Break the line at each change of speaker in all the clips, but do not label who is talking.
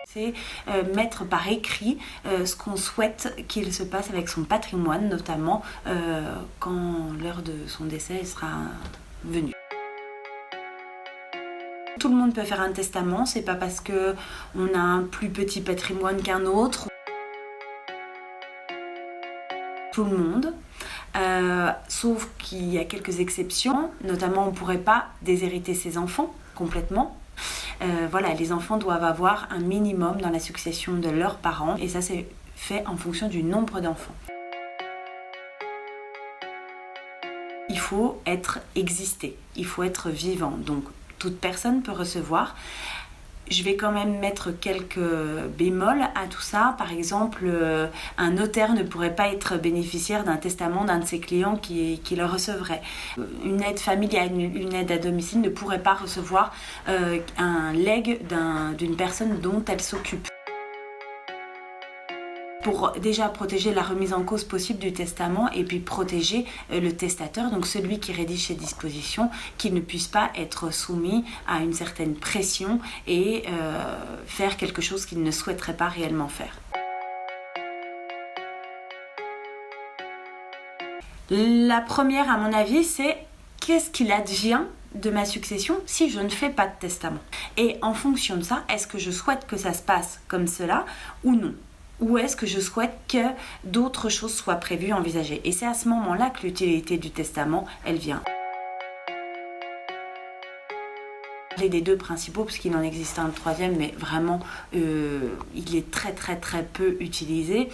C'est mettre par écrit ce qu'on souhaite qu'il se passe avec son patrimoine, notamment quand l'heure de son décès sera venue. Tout le monde peut faire un testament, c'est pas parce qu'on a un plus petit patrimoine qu'un autre. Tout le monde, sauf qu'il y a quelques exceptions, notamment on ne pourrait pas déshériter ses enfants complètement. Voilà, les enfants doivent avoir un minimum dans la succession de leurs parents et ça c'est fait en fonction du nombre d'enfants. Il faut exister, il faut être vivant, donc toute personne peut recevoir. Je vais quand même mettre quelques bémols à tout ça. Par exemple, un notaire ne pourrait pas être bénéficiaire d'un testament d'un de ses clients qui le recevrait. Une aide familiale, une aide à domicile ne pourrait pas recevoir un legs d'une personne dont elle s'occupe. Pour déjà protéger la remise en cause possible du testament et puis protéger le testateur, donc celui qui rédige ses dispositions, qu'il ne puisse pas être soumis à une certaine pression et faire quelque chose qu'il ne souhaiterait pas réellement faire. La première, à mon avis, c'est qu'est-ce qu'il advient de ma succession si je ne fais pas de testament? Et en fonction de ça, est-ce que je souhaite que ça se passe comme cela ou non? Ou est-ce que je souhaite que d'autres choses soient prévues, envisagées? Et c'est à ce moment-là que l'utilité du testament, elle vient. J'ai les deux principaux, parce qu'il en existe un troisième, mais vraiment, il est très très très peu utilisé.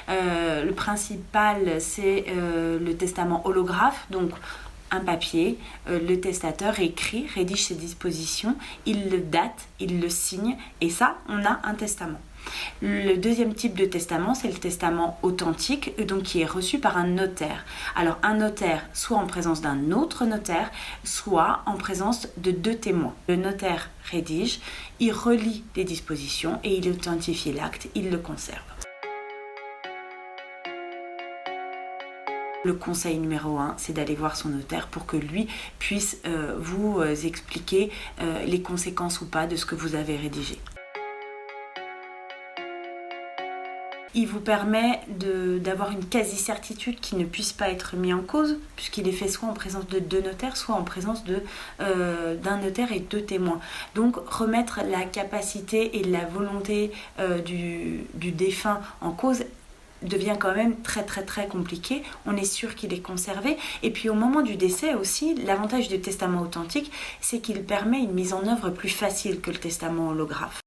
Le principal, c'est le testament holographe, donc un papier, le testateur écrit, rédige ses dispositions, il le date, il le signe, et ça, on a un testament. Le deuxième type de testament, c'est le testament authentique, donc qui est reçu par un notaire. Alors un notaire, soit en présence d'un autre notaire, soit en présence de 2 témoins. Le notaire rédige, il relit les dispositions et il authentifie l'acte, il le conserve. Le conseil numéro 1, c'est d'aller voir son notaire pour que lui puisse vous expliquer les conséquences ou pas de ce que vous avez rédigé. Il vous permet d'avoir une quasi-certitude qui ne puisse pas être mis en cause, puisqu'il est fait soit en présence de 2 notaires, soit en présence d'un notaire et 2 témoins. Donc remettre la capacité et la volonté du défunt en cause devient quand même très très très compliqué. On est sûr qu'il est conservé. Et puis au moment du décès aussi, l'avantage du testament authentique, c'est qu'il permet une mise en œuvre plus facile que le testament holographe.